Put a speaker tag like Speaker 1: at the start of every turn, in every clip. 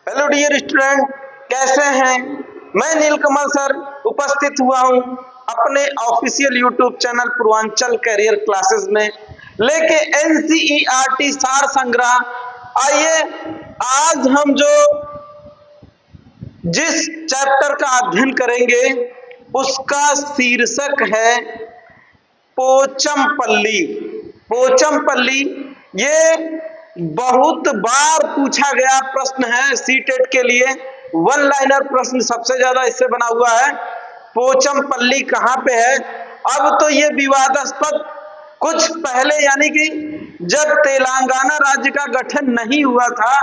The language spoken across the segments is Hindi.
Speaker 1: हेलो डियर स्टूडेंट, कैसे हैं? मैं नीलकमल सर उपस्थित हुआ हूं अपने official YouTube channel Purvanchal career classes में लेके एनसीईआरटी सार संग्रह। आइए आज हम जिस चैप्टर का अध्ययन करेंगे उसका शीर्षक है पोचमपल्ली। पोचमपल्ली ये बहुत बार पूछा गया प्रश्न है सीटेट के लिए। वन लाइनर प्रश्न सबसे ज्यादा इससे बना हुआ है। पोचमपल्ली कहाँ पे है? अब तो ये विवादास्पद कुछ पहले यानी कि जब तेलंगाना राज्य का गठन नहीं हुआ था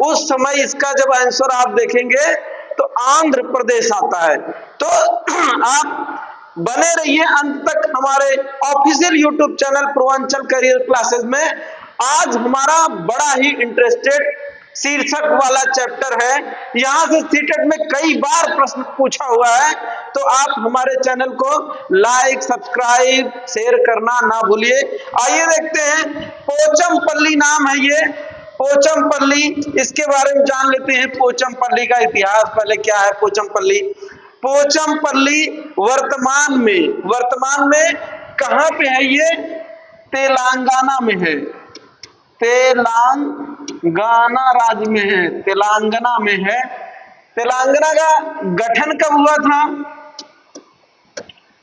Speaker 1: उस समय इसका जब आंसर आप देखेंगे तो आंध्र प्रदेश आता है। तो आप बने रहिए अंत तक हमारे official YouTube channel Purvanchal career classes में। आज हमारा बड़ा ही इंटरेस्टेड शीर्षक वाला चैप्टर है। यहां से सीटेट में कई बार प्रश्न पूछा हुआ है, तो आप हमारे चैनल को लाइक, सब्सक्राइब, शेयर करना ना भूलिए। आइए देखते हैं, पोचमपल्ली नाम है ये पोचमपल्ली। इसके बारे में जान लेते हैं पोचमपल्ली का इतिहास। पहले क्या है पोचमपल्ली? पोचमपल्ली वर्तमान में कहां पे है? ये तेलंगाना में है। तेलंगाना राज्य में है, तेलंगाना में है। तेलंगाना का गठन कब हुआ था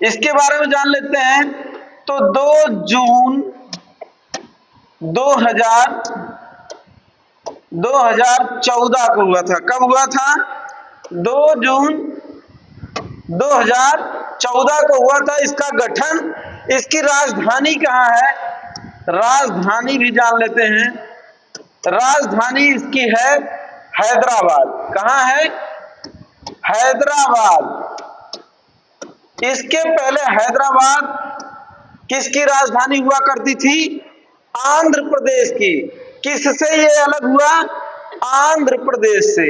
Speaker 1: इसके बारे में जान लेते हैं। तो 2 जून 2014 को हुआ था। कब हुआ था? 2 जून 2014 को हुआ था इसका गठन। इसकी राजधानी कहाँ है? राजधानी भी जान लेते हैं। राजधानी इसकी है हैदराबाद। कहाँ है? हैदराबाद। इसके पहले हैदराबाद किसकी राजधानी हुआ करती थी? आंध्र प्रदेश की। किससे ये अलग हुआ? आंध्र प्रदेश से।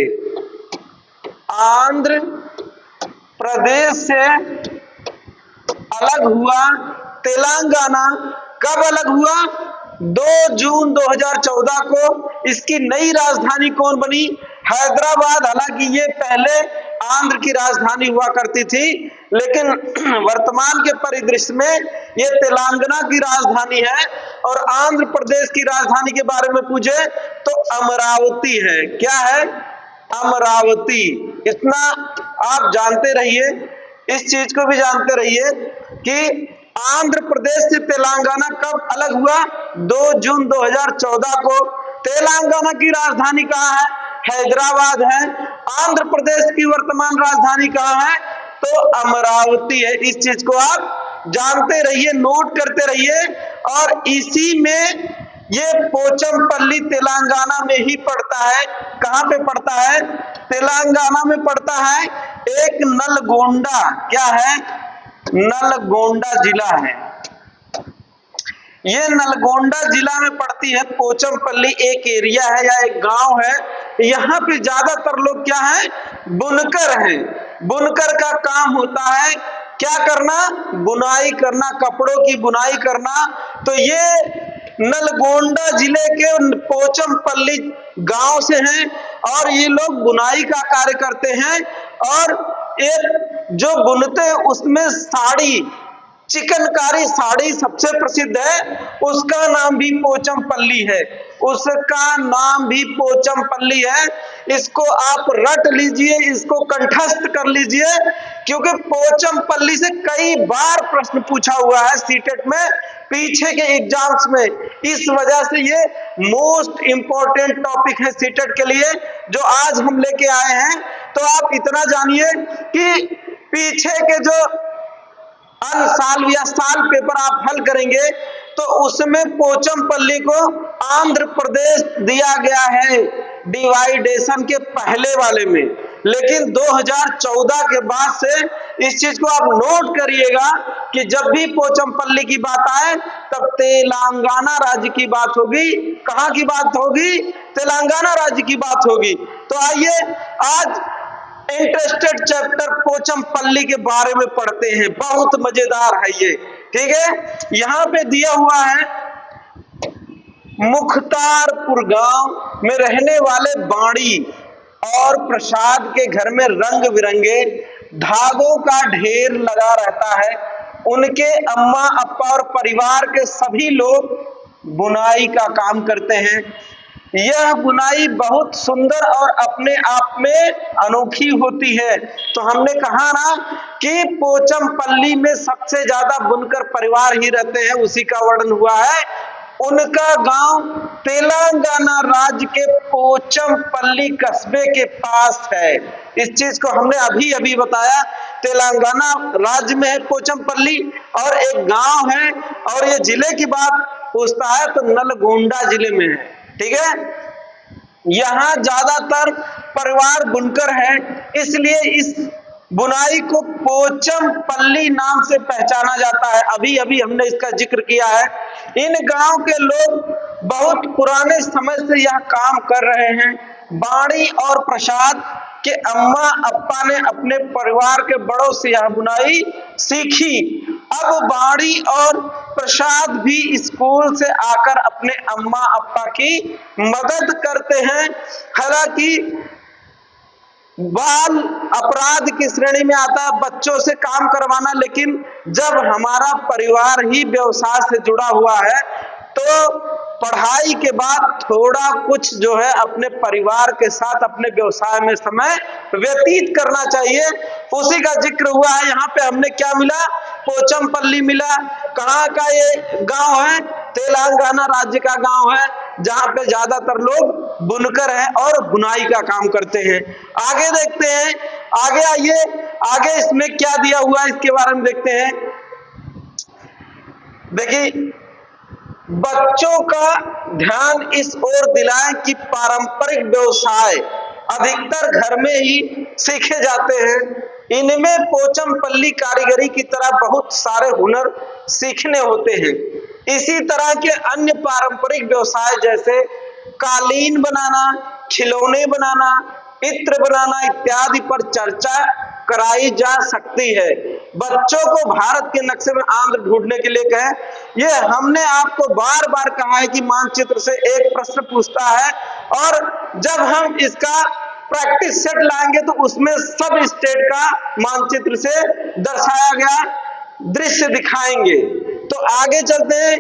Speaker 1: आंध्र प्रदेश से अलग हुआ तेलंगाना। कब अलग हुआ? 2 जून 2014 को। इसकी नई राजधानी कौन बनी? हैदराबाद। हालांकि ये पहले आंध्र की राजधानी हुआ करती थी, लेकिन वर्तमान के परिदृश्य में ये तेलंगाना की राजधानी है। और आंध्र प्रदेश की राजधानी के बारे में पूछे तो अमरावती है। क्या है? अमरावती। इतना आप जानते रहिए, इस चीज को भी जानते रहिए कि आंध्र प्रदेश से तेलंगाना कब अलग हुआ? 2 जून 2014 को। तेलंगाना की राजधानी कहाँ है? हैदराबाद है। आंध्र प्रदेश की वर्तमान राजधानी कहाँ है? तो अमरावती है। इस चीज को आप जानते रहिए, नोट करते रहिए। और इसी में ये पोचमपल्ली तेलंगाना में ही पड़ता है। कहाँ पे पड़ता है? तेलंगाना में पड़ता है। एक नलगोंडा, क्या है? नलगोंडा जिला है। ये नलगोंडा जिला में पड़ती है पोचमपल्ली। एक एरिया है या एक गांव है। यहाँ पे ज्यादातर लोग क्या है? बुनकर हैं। बुनकर का काम होता है क्या करना? बुनाई करना, कपड़ों की बुनाई करना। तो ये नलगोंडा जिले के पोचमपल्ली गांव से हैं और ये लोग बुनाई का कार्य करते हैं। और एक जो बुनते हैं उसमें साड़ी, चिकनकारी साड़ी सबसे प्रसिद्ध है। उसका नाम भी पोचमपल्ली है। उसका नाम भी पोचमपल्ली है। इसको आप रट लीजिए, इसको कंठस्थ कर लीजिए, क्योंकि पोचमपल्ली से कई बार प्रश्न पूछा हुआ है सीटेट में, पीछे के एग्जाम्स में। इस वजह से ये मोस्ट इंपॉर्टेंट टॉपिक है सीटेट के लिए जो आज हम लेके आए हैं। तो आप इतना जानिए कि पीछे के जो साल या साल पेपर आप हल करेंगे तो उसमें पोचमपल्ली को आंध्र प्रदेश दिया गया है डिवाइडेशन के पहले वाले में। लेकिन 2014 के बाद से इस चीज को आप नोट करिएगा कि जब भी पोचमपल्ली की बात आए तब तेलंगाना राज्य की बात होगी। कहां की बात होगी? तेलंगाना राज्य की बात होगी। तो आइए आज इंटरेस्टेड चैप्टर पोचमपल्ली के बारे में पढ़ते हैं। बहुत मजेदार है ये, ठीक है। यहां पे दिया हुआ है मुख्तारपुर गांव में रहने वाले बाणी और प्रसाद के घर में रंग बिरंगे धागों का ढेर लगा रहता है। उनके अम्मा अप्पा और परिवार के सभी लोग बुनाई का काम करते हैं। यह बुनाई बहुत सुंदर और अपने आप में अनोखी होती है। तो हमने कहा ना कि पोचमपल्ली में सबसे ज्यादा बुनकर परिवार ही रहते हैं, उसी का वर्णन हुआ है। उनका गांव तेलंगाना राज्य के पोचमपल्ली कस्बे के पास है। इस चीज को हमने अभी अभी बताया। तेलंगाना राज्य में है पोचमपल्ली और एक गांव है, और ये जिले की बात पूछता है तो नलगोंडा जिले में है। ठीक है, यहां ज्यादातर परिवार बुनकर है, इसलिए इस बुनाई को पोचमपल्ली नाम से पहचाना जाता है। अभी अभी हमने इसका जिक्र किया है। इन गांव के लोग बहुत पुराने समय से यह काम कर रहे हैं। बाणी और प्रसाद के अम्मा अप्पा ने अपने परिवार के बड़ों से यह बुनाई सीखी। अब बाणी और प्रसाद भी स्कूल से आकर अपने अम्मा अप्पा की मदद करते हैं। हालांकि बाल अपराध की श्रेणी में आता है बच्चों से काम करवाना, लेकिन जब हमारा परिवार ही व्यवसाय से जुड़ा हुआ है तो पढ़ाई के बाद थोड़ा कुछ जो है अपने परिवार के साथ अपने व्यवसाय में समय व्यतीत करना चाहिए। उसी का जिक्र हुआ है। यहाँ पे हमने क्या मिला? पोचमपल्ली मिला। कहाँ का ये गांव है? तेलंगाना राज्य का गांव है, जहां पे ज्यादातर लोग बुनकर हैं और बुनाई का काम करते हैं। आगे देखते हैं, आगे आइए, आगे इसमें क्या दिया हुआ है इसके बारे में देखते हैं। देखिए, बच्चों का ध्यान इस ओर दिलाएं कि पारंपरिक व्यवसाय अधिकतर घर में ही सीखे जाते हैं। इनमें पोचमपल्ली कारीगरी की तरह बहुत सारे हुनर सीखने होते हैं। इसी तरह के अन्य पारंपरिक व्यवसाय जैसे कालीन बनाना, खिलौने बनाना, इत्र बनाना इत्यादि पर चर्चा कराई जा सकती है। बच्चों को भारत के नक्शे में आंध्र ढूंढने के लिए कहें। ये हमने आपको बार बार कहा है कि मानचित्र से एक प्रश्न पूछता है, और जब हम इसका प्रैक्टिस सेट लाएंगे तो उसमें सब स्टेट का मानचित्र से दर्शाया गया दृश्य दिखाएंगे। तो आगे चलते हैं।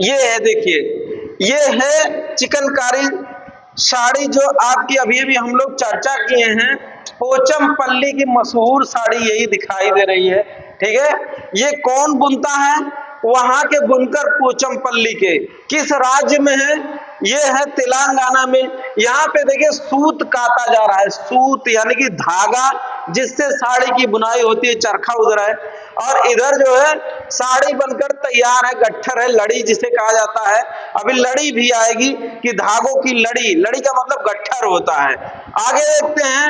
Speaker 1: ये है, देखिए, ये है चिकनकारी साड़ी जो आपकी अभी अभी हम लोग चर्चा किए हैं। पोचमपल्ली की मशहूर साड़ी यही दिखाई दे रही है। ठीक है, ये कौन बुनता है? वहां के बुनकर पोचमपल्ली के। किस राज्य में है? ये है तेलंगाना में। यहाँ पे देखिए सूत काता जा रहा है। सूत यानी कि धागा जिससे साड़ी की बुनाई होती है, चरखा उधर है, और इधर जो है साड़ी बनकर तैयार है। गट्ठर है, लड़ी जिसे कहा जाता है। अभी लड़ी भी आएगी कि धागों की लड़ी, लड़ी का मतलब गट्ठर होता है। आगे देखते हैं,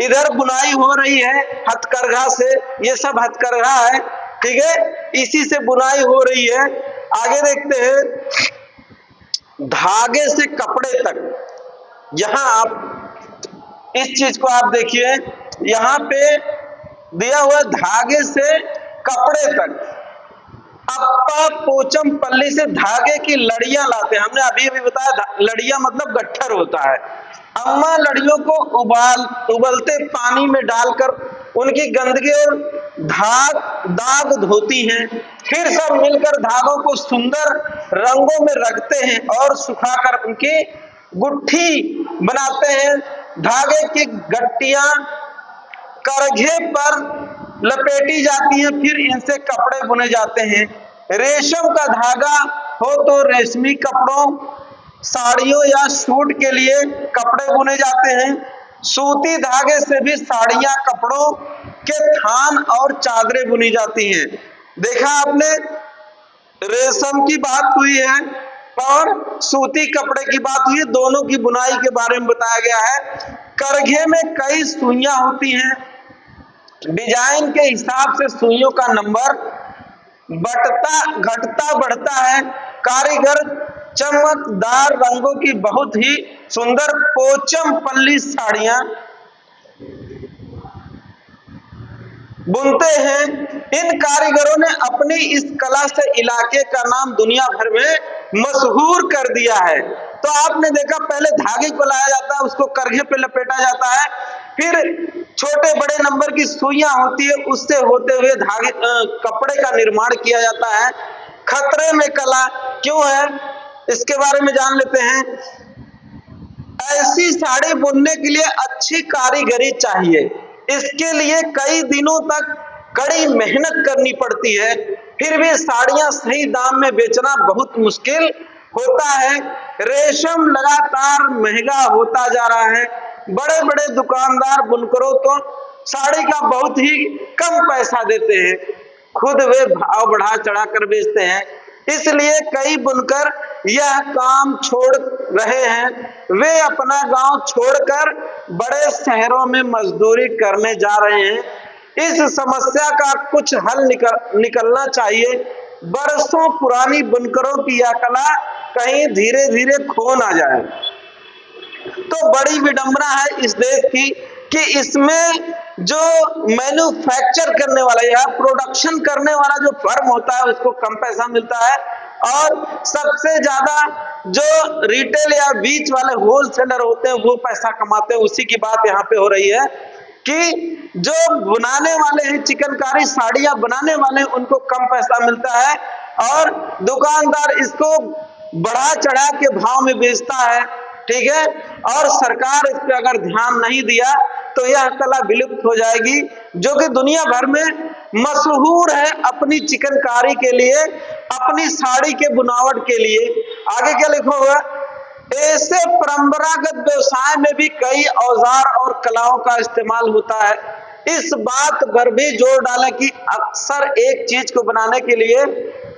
Speaker 1: इधर बुनाई हो रही है हथकरघा से। ये सब हथकरघा है, ठीक है, इसी से बुनाई हो रही है। आगे देखते हैं, धागे से कपड़े तक। यहां आप इस चीज को आप देखिए, यहां पे दिया हुआ धागे से कपड़े तक। अप्पा पोचमपल्ली से धागे की लड़ियां लाते हैं। हमने अभी अभी बताया लड़ियां मतलब गट्ठर होता है। अम्मा लड़ियों को उबलते पानी में डालकर उनकी गंदगी और दाग धोती हैं। फिर सब मिलकर धागों को सुंदर रंगों में रखते हैं और सुखाकर उनकी गुट्ठी बनाते हैं। धागे की गट्टियां करघे पर लपेटी जाती हैं, फिर इनसे कपड़े बुने जाते हैं। रेशम का धागा हो तो रेशमी कपड़ों, साड़ियों या सूट के लिए कपड़े बुने जाते हैं। सूती धागे से भी साड़ियां, कपड़ों के थान और चादरें बुनी जाती हैं। देखा आपने, रेशम की बात हुई है और सूती कपड़े की बात हुई है। दोनों की बुनाई के बारे में बताया गया है। करघे में कई सुइयां होती हैं। डिजाइन के हिसाब से सुइयों का नंबर घटता बढ़ता है। कारीगर चमकदार रंगों की बहुत ही सुंदर पोचमपल्ली साड़ियां बुनते हैं। इन कारीगरों ने अपनी इस कला से इलाके का नाम दुनिया भर में मशहूर कर दिया है। तो आपने देखा पहले धागे को लाया जाता है, उसको करघे पे लपेटा जाता है, फिर छोटे बड़े नंबर की सुइयां होती है, उससे होते हुए धागे कपड़े का निर्माण किया जाता है। खतरे में कला क्यों है, इसके बारे में जान लेते हैं। ऐसी साड़ी बुनने के लिए अच्छी कारीगरी चाहिए, इसके लिए कई दिनों तक कड़ी मेहनत करनी पड़ती है, फिर भी साड़ियां सही दाम में बेचना बहुत मुश्किल होता है। रेशम लगातार महंगा होता जा रहा है, बड़े बड़े दुकानदार बुनकरों को साड़ी का बहुत ही कम पैसा देते हैं, खुद वे भाव बढ़ा चढ़ा कर बेचते हैं, इसलिए कई बुनकर यह काम छोड़ रहे हैं। वे अपना गांव छोड़कर बड़े शहरों में मजदूरी करने जा रहे हैं। इस समस्या का कुछ हल निकलना चाहिए। बरसों पुरानी बुनकरों की यह कला कहीं धीरे धीरे खो ना जाए। तो बड़ी विडंबना है इस देश की कि इसमें जो मैन्युफैक्चर करने वाला या प्रोडक्शन करने वाला जो फर्म होता है उसको कम पैसा मिलता है, और सबसे ज्यादा जो रिटेल या बीच वाले होलसेलर होते हैं वो पैसा कमाते हैं। उसी की बात यहाँ पे हो रही है कि जो बनाने वाले हैं, चिकनकारी साड़ियां बनाने वाले हैं, उनको कम पैसा मिलता है और दुकानदार इसको बढ़ा चढ़ा के भाव में बेचता है, ठीक है। और सरकार इस पे अगर ध्यान नहीं दिया तो यह कला विलुप्त हो जाएगी, जो कि दुनिया भर में मशहूर है अपनी चिकनकारी के लिए, अपनी साड़ी के बुनावट के लिए। आगे क्या लिखा हुआ, ऐसे परंपरागत व्यवसाय में भी कई औजार और कलाओं का इस्तेमाल होता है। इस बात पर भी जोर डालें कि अक्सर एक चीज को बनाने के लिए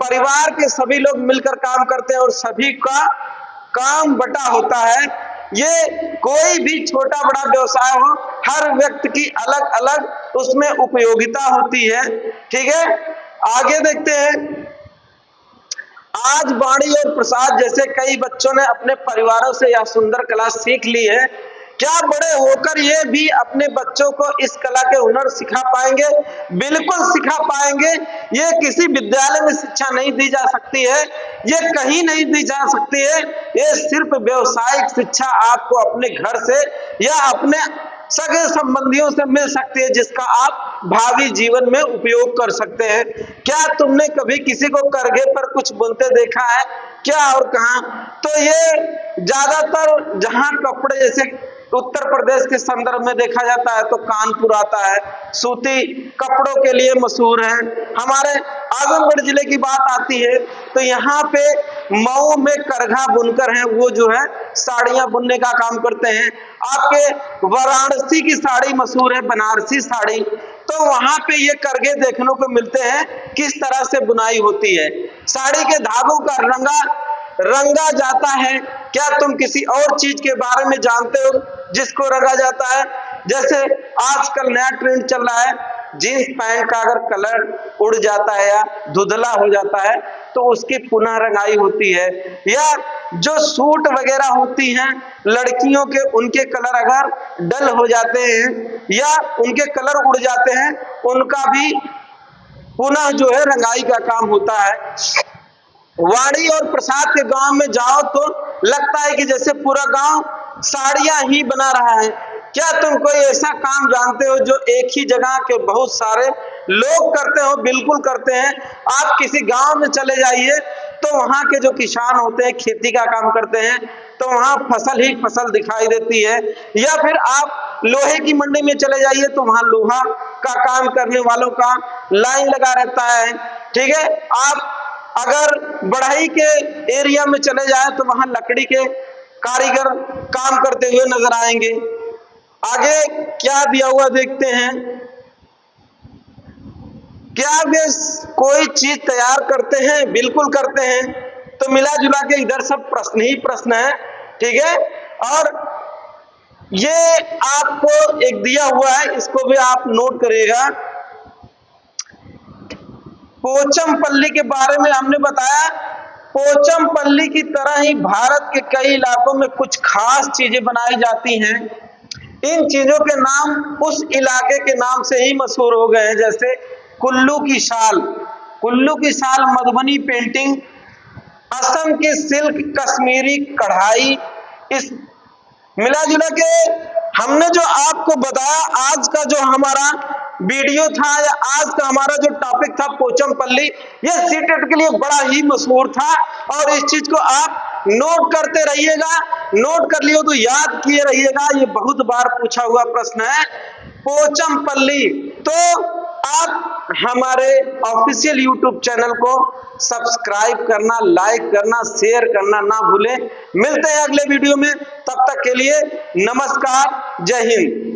Speaker 1: परिवार के सभी लोग मिलकर काम करते हैं और सभी का काम बटा होता है। ये कोई भी छोटा बड़ा व्यवसाय हो, हर व्यक्ति की अलग अलग उसमें उपयोगिता होती है, ठीक है। आगे देखते हैं, आज वाणी और प्रसाद जैसे कई बच्चों ने अपने परिवारों से यह सुंदर कला सीख ली है। क्या बड़े होकर ये भी अपने बच्चों को इस कला के हुनर सिखा पाएंगे? बिल्कुल सिखा पाएंगे। ये किसी विद्यालय में शिक्षा नहीं दी जा सकती है, ये कहीं नहीं दी जा सकती है। ये सिर्फ व्यावसायिक शिक्षा आपको अपने घर से या अपने सगे संबंधियों से मिल सकती है, जिसका आप भावी जीवन में उपयोग कर सकते हैं। क्या तुमने कभी किसी को करघे पर कुछ बुनते देखा है क्या और कहां? तो ये ज्यादातर जहां कपड़े जैसे उत्तर प्रदेश के संदर्भ में देखा जाता है तो कानपुर आता है, सूती कपड़ों के लिए मशहूर है। हमारे आजमगढ़ जिले की बात आती है तो यहाँ पे मऊ में करघा बुनकर हैं, वो जो है साड़ियां बुनने का काम करते हैं। आपके वाराणसी की साड़ी मशहूर है, बनारसी साड़ी, तो वहां पे ये करघे देखने को मिलते हैं किस तरह से बुनाई होती है। साड़ी के धागों का रंगा जाता है। क्या तुम किसी और चीज के बारे में जानते हो जिसको रंगा जाता है? जैसे आजकल नया ट्रेंड चल रहा है, जींस पैंट का अगर कलर उड़ जाता है या धुंधला हो जाता है तो उसकी पुनः रंगाई होती है। या जो सूट वगैरह होती हैं लड़कियों के, उनके कलर अगर डल हो जाते हैं या उनके कलर उड़ जाते हैं, उनका भी पुनः जो है रंगाई का काम होता है। वाणी और प्रसाद के गांव में जाओ तो लगता है कि जैसे पूरा गांव साड़ियां ही बना रहा है। क्या तुम कोई ऐसा काम जानते हो जो एक ही जगह के बहुत सारे लोग करते हो? बिल्कुल करते हैं। आप किसी गांव में चले जाइए तो वहां के जो किसान होते हैं खेती का काम करते हैं, तो वहां फसल ही फसल दिखाई देती है। या फिर आप लोहे की मंडी में चले जाइए तो वहां लोहा का काम करने वालों का लाइन लगा रहता है, ठीक है। आप अगर बढ़ई के एरिया में चले जाए तो वहां लकड़ी के कारीगर काम करते हुए नजर आएंगे। आगे क्या दिया हुआ देखते हैं, क्या वे कोई चीज तैयार करते हैं? बिल्कुल करते हैं। तो मिला जुला के इधर सब प्रश्न ही प्रश्न है, ठीक है। और ये आपको एक दिया हुआ है, इसको भी आप नोट करिएगा। पोचमपल्ली के बारे में हमने बताया। पोचमपल्ली की तरह ही भारत के कई इलाकों में कुछ खास चीजें बनाई जाती हैं। इन चीजों के नाम उस इलाके के नाम से ही मशहूर हो गए हैं, जैसे कुल्लू की शाल। कुल्लू की शाल मधुबनी पेंटिंग असम की सिल्क कश्मीरी कढ़ाई। इस मिला जुला के हमने जो आपको बताया, आज का जो हमारा वीडियो था या आज का हमारा जो टॉपिक था पोचमपल्ली, ये सीटेट के लिए बड़ा ही मशहूर था और इस चीज को आप नोट करते रहिएगा। नोट कर लियो तो याद किए रहिएगा, ये बहुत बार पूछा हुआ प्रश्न है पोचमपल्ली। तो आप हमारे ऑफिशियल यूट्यूब चैनल को सब्सक्राइब करना, लाइक करना, शेयर करना ना भूलें। मिलते हैं अगले वीडियो में, तब तक के लिए नमस्कार, जय हिंद।